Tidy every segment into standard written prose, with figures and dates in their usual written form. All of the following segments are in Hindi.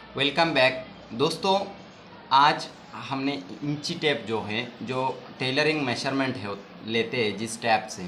वेलकम बैक दोस्तों। आज हमने इंची टेप जो है, जो टेलरिंग मेजरमेंट है लेते हैं जिस टैप से,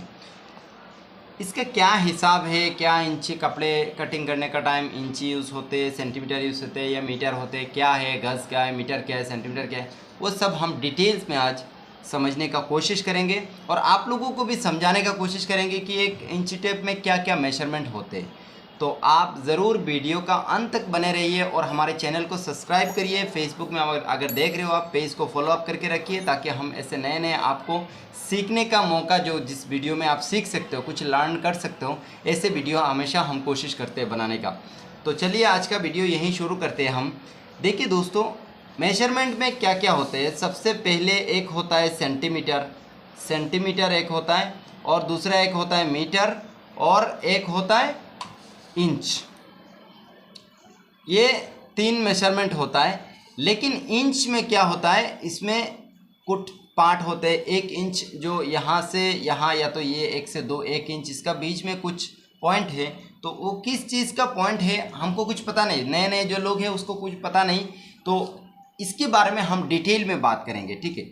इसका क्या हिसाब है, क्या इंची कपड़े कटिंग करने का टाइम इंची यूज़ होते हैं, सेंटीमीटर यूज़ होते हैं या मीटर होते हैं, क्या है गज़, क्या है मीटर, क्या है सेंटीमीटर, क्या है, वो सब हम डिटेल्स में आज समझने का कोशिश करेंगे और आप लोगों को भी समझाने का कोशिश करेंगे कि एक इंची टेप में क्या क्या मेजरमेंट होते हैं। तो आप ज़रूर वीडियो का अंत तक बने रहिए और हमारे चैनल को सब्सक्राइब करिए। फेसबुक में अगर देख रहे हो आप, पेज को फॉलो अप करके रखिए ताकि हम ऐसे नए नए आपको सीखने का मौका, जो जिस वीडियो में आप सीख सकते हो, कुछ लर्न कर सकते हो, ऐसे वीडियो हमेशा हम कोशिश करते हैं बनाने का। तो चलिए आज का वीडियो यहीं शुरू करते हैं हम। देखिए दोस्तों, मेजरमेंट में क्या क्या होते हैं। सबसे पहले एक होता है सेंटीमीटर, सेंटीमीटर एक होता है, और दूसरा एक होता है मीटर, और एक होता है इंच। ये 3 मेजरमेंट होता है। लेकिन इंच में क्या होता है, इसमें कुछ पार्ट होते हैं। 1 इंच जो यहाँ से यहाँ, या तो ये 1 से 2, 1 इंच, इसका बीच में कुछ पॉइंट है, तो वो किस चीज़ का पॉइंट है हमको कुछ पता नहीं। नए नए जो लोग हैं उसको कुछ पता नहीं, तो इसके बारे में हम डिटेल में बात करेंगे, ठीक है।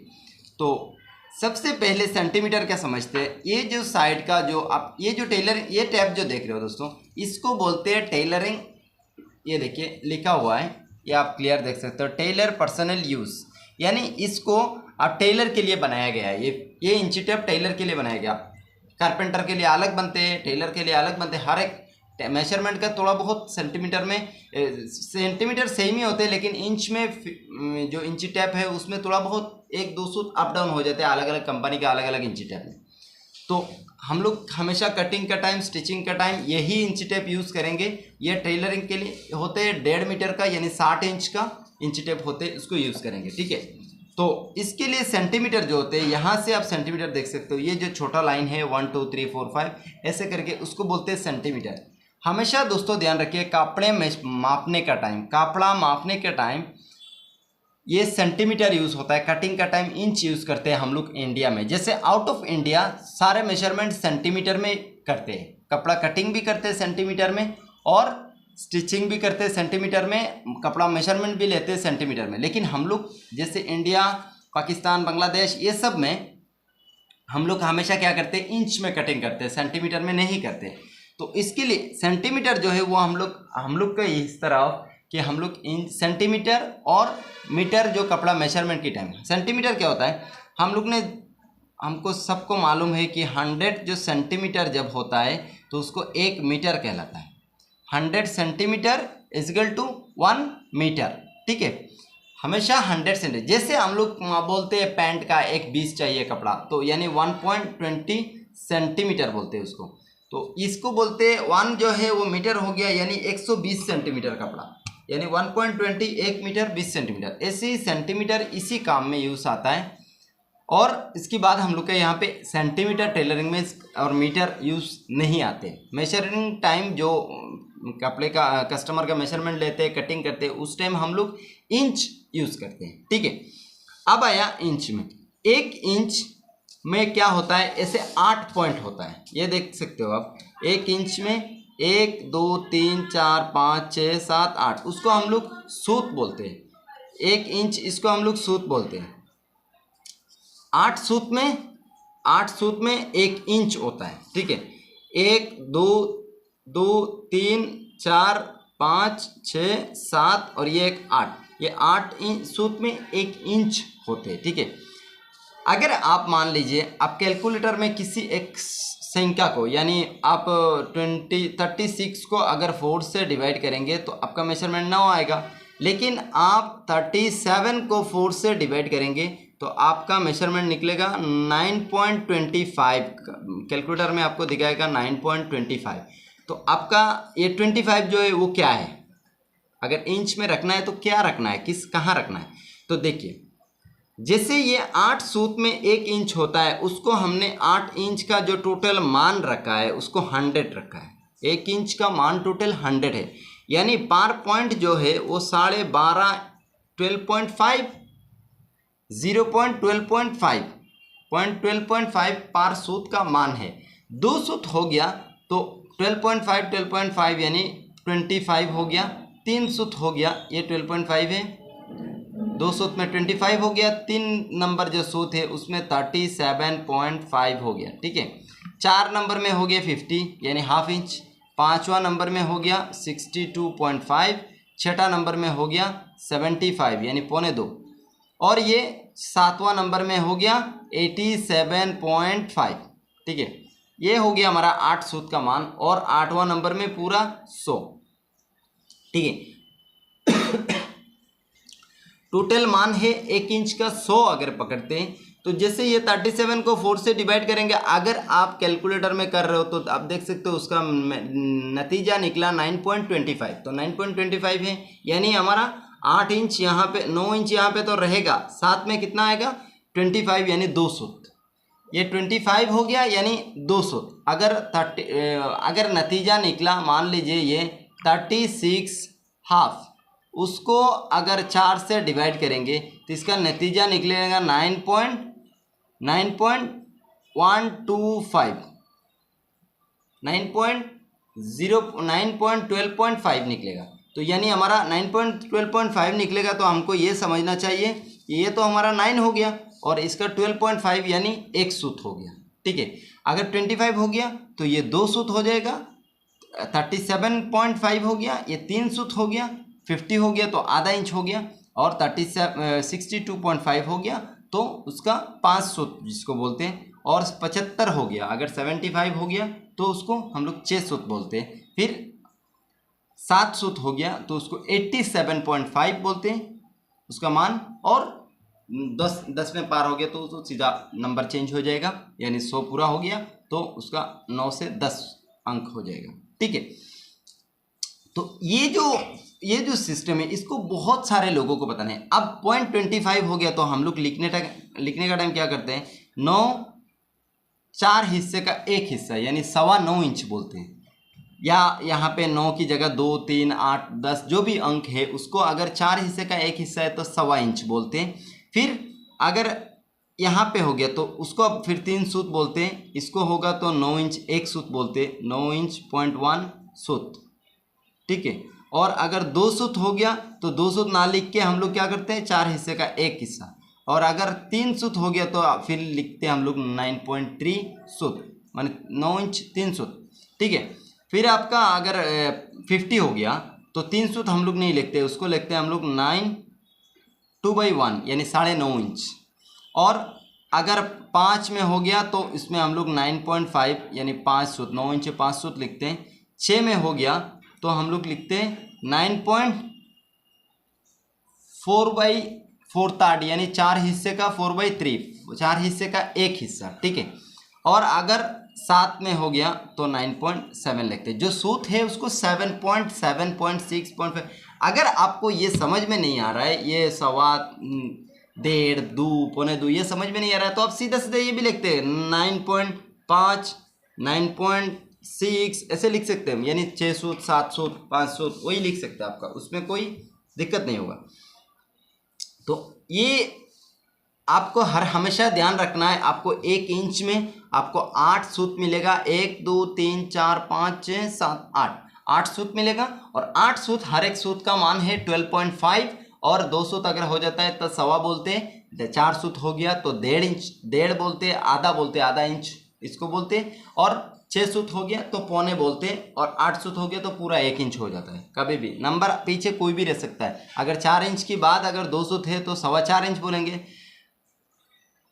तो सबसे पहले सेंटीमीटर क्या समझते हैं। ये जो साइड का जो आप ये जो ये टैप जो देख रहे हो दोस्तों, इसको बोलते हैं टेलरिंग। ये देखिए लिखा हुआ है, ये आप क्लियर देख सकते हो, टेलर पर्सनल यूज़, यानी इसको आप टेलर के लिए बनाया गया है। ये इंची टेप टेलर के लिए बनाया गया। कारपेंटर के लिए अलग बनते हैं, टेलर के लिए अलग बनते हैं। हर एक मेजरमेंट का थोड़ा बहुत सेंटीमीटर में, सेंटीमीटर सेम ही होते हैं, लेकिन इंच में जो इंची टैप है उसमें थोड़ा बहुत 1-2 अप डाउन हो जाते हैं, अलग अलग कंपनी के अलग अलग इंची टैप में। तो हम लोग हमेशा कटिंग का टाइम, स्टिचिंग का टाइम यही इंची टेप यूज़ करेंगे। ये टेलरिंग के लिए होते हैं 1.5 मीटर का, यानी 60 इंच का इंची टेप होते हैं, उसको यूज़ करेंगे, ठीक है। तो इसके लिए सेंटीमीटर जो होते हैं, यहाँ से आप सेंटीमीटर देख सकते हो, ये जो छोटा लाइन है 1 2 3 4 5 ऐसे करके, उसको बोलते हैं सेंटीमीटर। हमेशा दोस्तों ध्यान रखिए, कपड़े में मापने का टाइम, कपड़ा मापने के टाइम ये सेंटीमीटर यूज़ होता है। कटिंग का टाइम इंच यूज़ करते हैं हम लोग इंडिया में। जैसे आउट ऑफ इंडिया सारे मेजरमेंट सेंटीमीटर में करते हैं। कपड़ा कटिंग भी करते हैं सेंटीमीटर में, और स्टिचिंग भी करते हैं सेंटीमीटर में, कपड़ा मेजरमेंट भी लेते हैं सेंटीमीटर में। लेकिन हम लोग जैसे इंडिया, पाकिस्तान, बांग्लादेश, ये सब में हम लोग हमेशा क्या करते हैं, इंच में कटिंग करते हैं, सेंटीमीटर में नहीं करते। तो इसके लिए सेंटीमीटर जो है वो हम लोग का इस तरह कि हम लोग इंच, सेंटीमीटर और मीटर, जो कपड़ा मेजरमेंट की टाइम। सेंटीमीटर क्या होता है, हमको सबको मालूम है कि 100 जो सेंटीमीटर जब होता है तो उसको 1 मीटर कहलाता है। 100 सेंटीमीटर इक्वल टू 1 मीटर, ठीक है। हमेशा 100 सेंटीमीटर, जैसे हम लोग बोलते हैं पैंट का एक 20 चाहिए कपड़ा, तो यानी 1.20 सेंटीमीटर बोलते हैं उसको। तो इसको बोलते हैं 1 जो है वो मीटर हो गया, यानी 120 सेंटीमीटर कपड़ा, यानी 1.20 1 मीटर 20 सेंटीमीटर। ऐसे ही सेंटीमीटर इसी काम में यूज़ आता है। और इसके बाद हम लोग के यहाँ पे सेंटीमीटर टेलरिंग में और मीटर यूज़ नहीं आते। मेजरिंग टाइम जो कपड़े का कस्टमर का मेजरमेंट लेते हैं, कटिंग करते हैं, उस टाइम हम लोग इंच यूज़ करते हैं, ठीक है। अब आया इंच में। 1 इंच में क्या होता है, ऐसे 8 पॉइंट होता है, ये देख सकते हो आप। 1 इंच में 1 2 3 4 5 6 7 8, उसको हम लोग सूत बोलते हैं। 1 इंच इसको हम लोग सूत बोलते हैं। 8 सूत में 1 इंच होता है, ठीक है। 1 2 2 3 4 5 6 7 और ये एक 8, ये 8 इंच सूत में 1 इंच होते हैं, ठीक है। अगर आप मान लीजिए आप कैलकुलेटर में किसी एक संख्या को, यानी आप 36 को अगर 4 से डिवाइड करेंगे तो आपका मेजरमेंट 9 आएगा। लेकिन आप 37 को 4 से डिवाइड करेंगे तो आपका मेजरमेंट निकलेगा 9.25। कैलकुलेटर में आपको दिखाएगा 9.25। तो आपका ये 25 जो है वो क्या है, अगर इंच में रखना है तो क्या रखना है, कहाँ रखना है। तो देखिए, जैसे ये 8 सूत में 1 इंच होता है, उसको हमने 8 इंच का जो टोटल मान रखा है उसको 100 रखा है। 1 इंच का मान टोटल 100 है, यानी पर पॉइंट जो है वो 12.5 12.5 0.12.5 0.12.5 पर सूत का मान है। 2 सूत हो गया तो 12.5 12.5 यानी 25 हो गया, 3 सूत हो गया, ये 12.5 है, 2 सूत में 25 हो गया, 3 नंबर जो सूत है उसमें 37.5 हो गया, ठीक है। 4 नंबर में हो गया 50 यानी हाफ इंच, 5वां नंबर में हो गया 62.5, 6वां नंबर में हो गया 75 यानी 1.25, और ये 7वां नंबर में हो गया 87.5, ठीक है। ये हो गया हमारा 8 सूत का मान, और 8वां नंबर में पूरा 100, ठीक है। टोटल मान है 1 इंच का 100 अगर पकड़ते हैं तो जैसे ये 37 को 4 से डिवाइड करेंगे, अगर आप कैलकुलेटर में कर रहे हो तो आप देख सकते हो उसका नतीजा निकला 9.25, तो 9.25 है, यानी हमारा 8 इंच यहाँ पे, 9 इंच यहाँ पे तो रहेगा, साथ में कितना आएगा 25 यानी 2 सूत, ये 25 हो गया यानी 2 सूत। अगर नतीजा निकला मान लीजिए ये 36 हाफ, उसको अगर 4 से डिवाइड करेंगे तो इसका नतीजा निकलेगा 9.12.5 निकलेगा। तो यानी हमारा 9.12.5 निकलेगा, तो हमको ये समझना चाहिए कि ये तो हमारा 9 हो गया और इसका 12.5 यानी 1 सूत हो गया, ठीक है। अगर 25 हो गया तो ये 2 सूत हो जाएगा, 37.5 हो गया, ये 3 सूत हो गया, 50 हो गया तो आधा इंच हो गया, और 62.5 हो गया तो उसका 5 सूत जिसको बोलते हैं, और 75 हो गया, अगर 75 हो गया तो उसको हम लोग 6 सूत बोलते हैं, फिर 7 सूत हो गया तो उसको 87.5 बोलते हैं उसका मान, और 10 में पार हो गया तो सीधा नंबर चेंज हो जाएगा, यानी 100 पूरा हो गया तो उसका 9 से 10 अंक हो जाएगा, ठीक है। तो ये जो सिस्टम है इसको बहुत सारे लोगों को पता नहीं। अब 0.25 हो गया तो हम लोग लिखने का टाइम क्या करते हैं, 9 4 हिस्से का 1 हिस्सा यानी 9.25 इंच बोलते हैं, या यहाँ पे 9 की जगह 2 3 8 10 जो भी अंक है उसको अगर 4 हिस्से का 1 हिस्सा है तो 1.25 इंच बोलते हैं। फिर अगर यहाँ पे हो गया तो उसको अब फिर 3 सूत बोलते हैं, इसको होगा तो 9 इंच 1 सूत बोलते हैं, 9 इंच 0.1 सूत, ठीक है। और अगर 2 सूत हो गया तो 2 सूत ना लिख के हम लोग क्या करते हैं 4 हिस्से का 1 हिस्सा, और अगर 3 सूत हो गया तो फिर लिखते हैं हम लोग 9.3 सूत, माने 9 इंच 3 सूत, ठीक है। फिर आपका अगर 50 हो गया तो 3 सूत हम लोग नहीं लिखते, उसको लिखते हैं हम लोग 9 2/1 यानी 9.5 इंच, और अगर 5 में हो गया तो इसमें हम लोग 9.5 यानी 5 सूत, 9 इंच 5 सूत लिखते हैं। 6 में हो गया तो हम लोग लिखते हैं 9.4/4 यानी 4 हिस्से का 4/3, 4 हिस्से का 1 हिस्सा, ठीक है। और अगर 7 में हो गया तो 9.7 लिखते हैं। जो सूत है उसको 7.7.6.5। अगर आपको ये समझ में नहीं आ रहा है, ये 1.25 1.5 2 2.25 ये समझ में नहीं आ रहा है, तो आप सीधा सीधा ये भी लिखते हैं 9.5 9.6 ऐसे लिख सकते हैं, यानी 6 सूत 7 सूत 5 सूत वही लिख सकते हैं आपका, उसमें कोई दिक्कत नहीं होगा। तो ये आपको हमेशा ध्यान रखना है, आपको 1 इंच में आपको 8 सूत मिलेगा, 1 2 3 4 5 6 7 8 सूत मिलेगा, और 8 सूत हर एक सूत का मान है 12.5, और 2 सूत अगर हो जाता है तो 1.25 बोलते हैं, 4 सूत हो गया तो 1.5 इंच 1.5 बोलते हैं, आधा बोलते हैं, आधा इंच इसको बोलते हैं, और 6 सूत हो गया तो 1.25 बोलते हैं, और 8 सूत हो गया तो पूरा 1 इंच हो जाता है। कभी भी नंबर पीछे कोई भी रह सकता है, अगर 4 इंच की बात अगर 2 सूत है तो 4.25 इंच बोलेंगे,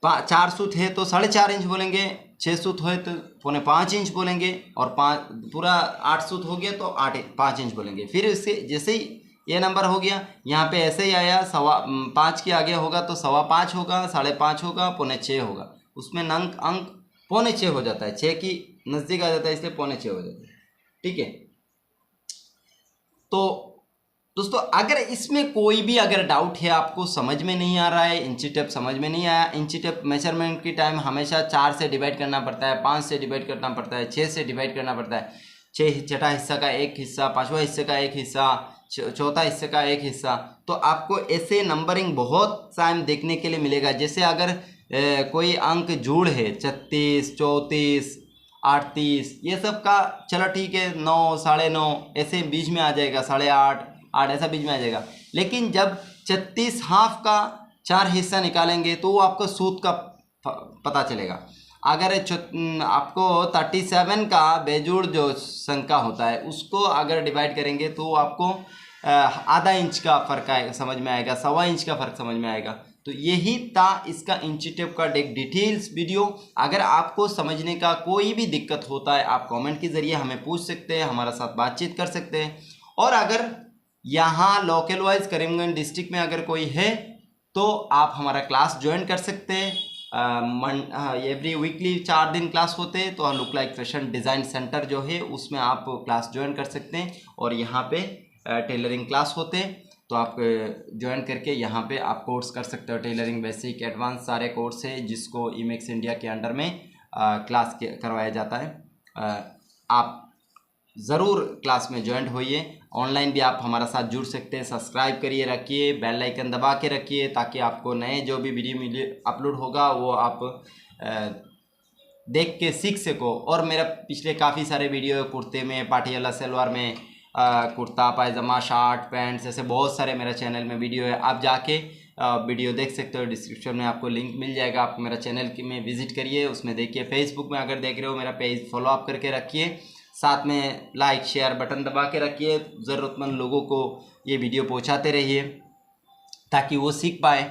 4 सूत है तो 4.5 इंच बोलेंगे, 6 सूत हो तो 4.25 इंच बोलेंगे, और पूरा 8 सूत हो गया तो 5 इंच बोलेंगे। फिर इससे जैसे ही ये नंबर हो गया यहाँ पे ऐसे ही आया 5 के आगे होगा तो 5.25 होगा, 5.5 होगा, 5.6 होगा, उसमें अंक 5.6 हो जाता है, 6 की नज़दीक आ जाता है इसलिए 5.6 हो जाता है, ठीक है। तो दोस्तों अगर इसमें कोई भी अगर डाउट है, आपको समझ में नहीं आ रहा है, इंची टेप समझ में नहीं आया, इंची टेप मेजरमेंट की टाइम हमेशा 4 से डिवाइड करना पड़ता है, 5 से डिवाइड करना पड़ता है, 6 से डिवाइड करना पड़ता है, 6 हिस्सा का 1 हिस्सा, 5वां हिस्से का 1 हिस्सा, 4था हिस्से का 1 हिस्सा, तो आपको ऐसे नंबरिंग बहुत टाइम देखने के लिए मिलेगा। जैसे अगर कोई अंक जोड़ है 36 34 38 ये सब का, चलो ठीक है 9 9.5 ऐसे बीच में आ जाएगा, 8.5 8 ऐसा बीच में आ जाएगा। लेकिन जब 36 हाफ का 4 हिस्सा निकालेंगे तो वो आपको सूत्र का पता चलेगा। अगर आपको 37 का बेजोड़ जो संख्या होता है उसको अगर डिवाइड करेंगे तो आपको आधा इंच का फ़र्क आएगा, समझ में आएगा, 1.25 इंच का फ़र्क समझ में आएगा। तो यही था इसका इंची टेप का एक डिटेल्स वीडियो। अगर आपको समझने का कोई भी दिक्कत होता है आप कमेंट के ज़रिए हमें पूछ सकते हैं, हमारे साथ बातचीत कर सकते हैं। और अगर यहाँ लोकल वाइज करीमगंज डिस्ट्रिक्ट में अगर कोई है तो आप हमारा क्लास ज्वाइन कर सकते हैं। एवरी वीकली 4 दिन क्लास होते हैं, तो look like fashion design centre जो है उसमें आप क्लास ज्वाइन कर सकते हैं। और यहाँ पे टेलरिंग क्लास होते हैं, तो आप ज्वाइन करके यहाँ पे आप कोर्स कर सकते हो। टेलरिंग बेसिक एडवांस सारे कोर्स है जिसको ईमेक्स इंडिया के अंडर में क्लास करवाया जाता है। आप ज़रूर क्लास में ज्वाइन होइए। ऑनलाइन भी आप हमारा साथ जुड़ सकते हैं। सब्सक्राइब करिए, रखिए, बेल आइकन दबा के रखिए ताकि आपको नए जो भी वीडियो अपलोड होगा वो आप देख के सीख सको। और मेरा पिछले काफ़ी सारे वीडियो कुर्ते में, पाटियाला सलवार में, कुर्ता पायजामा, शर्ट, पैंट्स, ऐसे बहुत सारे मेरा चैनल में वीडियो है। आप जाके वीडियो देख सकते हो, डिस्क्रिप्शन में आपको लिंक मिल जाएगा। आप मेरा चैनल में विजिट करिए, उसमें देखिए। फेसबुक में अगर देख रहे हो मेरा पेज फॉलो अप करके रखिए, साथ में लाइक शेयर बटन दबा के रखिए। ज़रूरतमंद लोगों को ये वीडियो पहुंचाते रहिए ताकि वो सीख पाए।